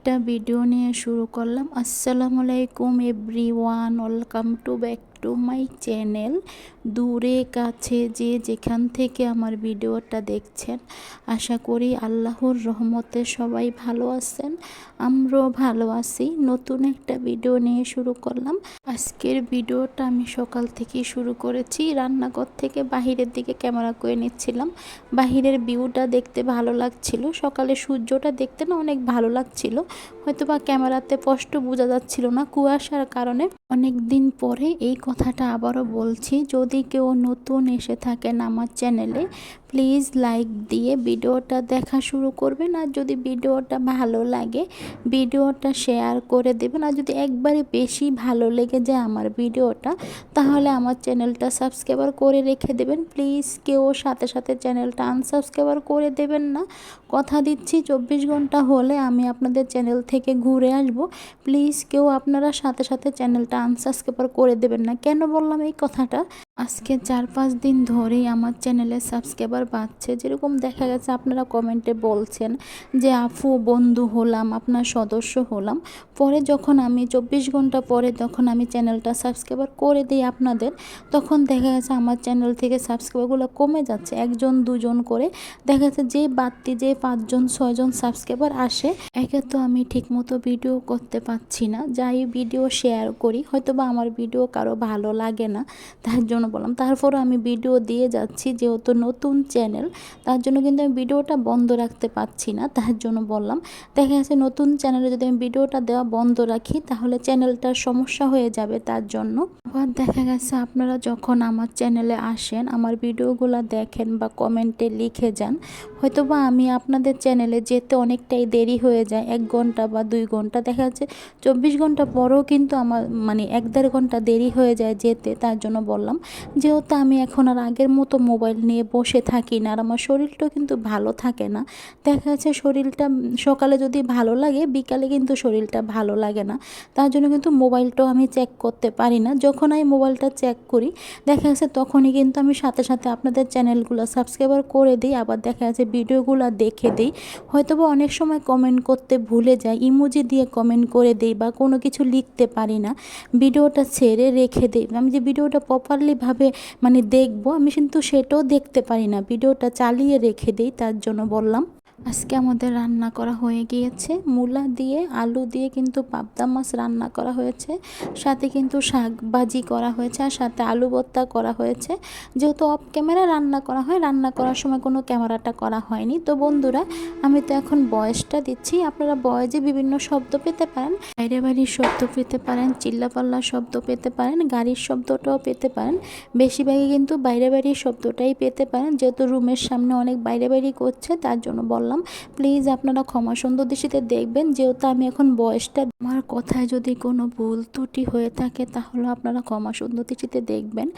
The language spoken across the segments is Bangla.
একটা ভিডিও নিয়ে শুরু করলাম। আসসালামু আলাইকুম everyone, welcome to back to my channel. দূরে কাছে যে যেখান থেকে আমার ভিডিওটা দেখছেন, আশা করি আল্লাহর রহমতে সবাই ভালো আছেন, আমরাও ভালো আছি। নতুন একটা ভিডিও নিয়ে শুরু করলাম। আজকের ভিডিওটা আমি সকাল থেকেই শুরু করেছি। রান্নাঘর থেকে বাহিরের দিকে ক্যামেরা করে নিচ্ছিলাম। বাহিরের ভিউটা দেখতে ভালো লাগছিল, সকালে সূর্যটা দেখতে না অনেক ভালো লাগছিল। হয়তো বা ক্যামেরাতে স্পষ্ট বোঝা যাচ্ছিল না কুয়াশার কারণে। অনেক দিন পরে এই কথাটা আবারও বলছি, যদি কেউ নতুন এসে থাকেন আমার চ্যানেলে, প্লিজ লাইক দিয়ে ভিডিওটা দেখা শুরু করবেন। আর যদি ভিডিওটা ভালো লাগে ভিডিওটা শেয়ার করে দেবেন। আর যদি একবারে বেশি ভালো লেগে যায় আমার ভিডিওটা, তাহলে আমার চ্যানেলটা সাবস্ক্রাইবার করে রেখে দেবেন। প্লিজ কেউ সাথে সাথে চ্যানেলটা আনসাবস্ক্রাইবার করে দেবেন না। কথা দিচ্ছি 24 ঘন্টা হলে আমি আপনাদের চ্যানেল থেকে ঘুরে আসব। প্লিজ কেউ আপনারা সাথে সাথে চ্যানেলটা আনসাবস্ক্রাইবার করে দেবেন না। কেন বললাম এই কথাটা? আজকে 4-5 দিন ধরেই আমার চ্যানেলে সাবস্ক্রাইবার বাড়ছে। যেরকম দেখা গেছে আপনারা কমেন্টে বলছেন যে আপু বন্ধু হলাম, আপনার সদস্য হলাম। পরে যখন আমি 24 ঘন্টা পরে যখন আমি চ্যানেলটা সাবস্ক্রাইবার করে দিই আপনাদের, তখন দেখা গেছে আমার চ্যানেল থেকে সাবস্ক্রাইবারগুলো কমে যাচ্ছে, 1-2 জন করে। দেখা যাচ্ছে যে বাড়তি যে 5-6 জন সাবস্ক্রাইবার আসে, একে তো আমি ঠিকমতো ভিডিও করতে পারছি না। যাই ভিডিও শেয়ার করি, হয়তো বা আমার ভিডিও কারো ভালো লাগে না, তার জন্য বললাম। তারপরও আমি ভিডিও দিয়ে যাচ্ছি, যেহেতু নতুন চ্যানেল, তার জন্য কিন্তু আমি ভিডিওটা বন্ধ রাখতে পারছি না, তার জন্য বললাম। দেখা যাচ্ছে নতুন চ্যানেলে যদি আমি ভিডিওটা দেওয়া বন্ধ রাখি, তাহলে চ্যানেলটার সমস্যা হয়ে যাবে, তার জন্য। আবার দেখা গেছে আপনারা যখন আমার চ্যানেলে আসেন, আমার ভিডিওগুলো দেখেন বা কমেন্টে লিখে যান, হয়তো বা আমি আপনাদের চ্যানেলে যেতে অনেকটাই দেরি হয়ে যায়, 1 ঘন্টা বা 2 ঘন্টা। দেখা যাচ্ছে 24 ঘন্টা পরেও কিন্তু আমার 1-1.5 ঘন্টা দেরি হয়ে যায় যেতে, তার জন্য বললাম। যেহেতু আমি এখন আর আগের মতো মোবাইল নিয়ে বসে থাকি না, আর আমার শরীরটাও কিন্তু ভালো থাকে না। দেখা যাচ্ছে শরীরটা সকালে যদি ভালো লাগে, বিকালে কিন্তু শরীরটা ভালো লাগে না। তার জন্য কিন্তু মোবাইলটাও আমি চেক করতে পারি না। যখন আমি মোবাইলটা চেক করি, দেখা যাচ্ছে তখনই কিন্তু আমি সাথে সাথে আপনাদের চ্যানেলগুলো সাবস্ক্রাইবার করে দিই। আবার দেখা যাচ্ছে ভিডিওগুলো দেখে দিই। হয়তো বা অনেক সময় কমেন্ট করতে ভুলে যাই, ইমোজি দিয়ে কমেন্ট করে দিই বা কোনো কিছু লিখতে পারি না, ভিডিওটা ছেড়ে রেখে দিই। আমি যে ভিডিওটা প্রপারলিভাবে দেখবো, আমি কিন্তু সেটাও দেখতে পারি না, ভিডিওটা চালিয়ে রেখে দিই, তার জন্য বললাম। আজকে আমাদের রান্না করা হয়ে গিয়েছে, মূলা দিয়ে আলু দিয়ে কিন্তু পাবদা মাছ রান্না করা হয়েছে, সাথে কিন্তু শাক ভাজি করা হয়েছে, আর সাথে আলু ভর্তা করা হয়েছে। যেহেতু অফ ক্যামেরা রান্না করা হয়, রান্না করার সময় কোনো ক্যামেরাটা করা হয়নি। তো বন্ধুরা, আমি তো এখন ভয়েসটা দিচ্ছি। আপনারা ভয়েসে বিভিন্ন শব্দ পেতে পারেন, বাইরে বাড়ির শব্দ পেতে পারেন, চিল্লাপাল্লার শব্দ পেতে পারেন, গাড়ির শব্দটাও পেতে পারেন। বেশিরভাগই কিন্তু বাইরে বাড়ির শব্দটাই পেতে পারেন, যেহেতু রুমের সামনে অনেক বাইরে বাড়ি করছে, তার জন্য বললাম। প্লিজ আপনারা ক্ষমা সুন্দর দৃষ্টিতে দেখবেন, যেহেতু আমি এখন বয়সটা, আমার কথায় যদি কোনো ভুল ত্রুটি হয়ে থাকে, তাহলে আপনারা ক্ষমা সুন্দর দৃষ্টিতে দেখবেন।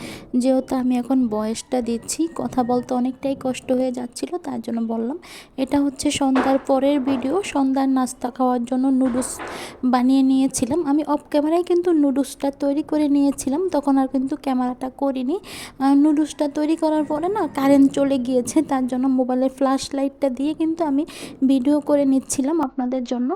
যেহেতু আমি এখন বয়সটা দিচ্ছি, কথা বলতে অনেকটাই কষ্ট হয়ে যাচ্ছিল, তার জন্য বললাম। এটা হচ্ছে সন্ধ্যার পরের ভিডিও। সন্ধ্যার নাস্তা খাওয়ার জন্য নুডলস বানিয়ে নিয়েছিলাম। আমি অফ ক্যামেরায় কিন্তু নুডলসটা তৈরি করে নিয়েছিলাম, তখন আর কিন্তু ক্যামেরাটা করিনি। নুডলসটা তৈরি করার পরে না কারেন্ট চলে গিয়েছে, তার জন্য মোবাইলের ফ্ল্যাশ লাইটটা দিয়ে কিন্তু আমি ভিডিও করে নিচ্ছিলাম আপনাদের জন্য।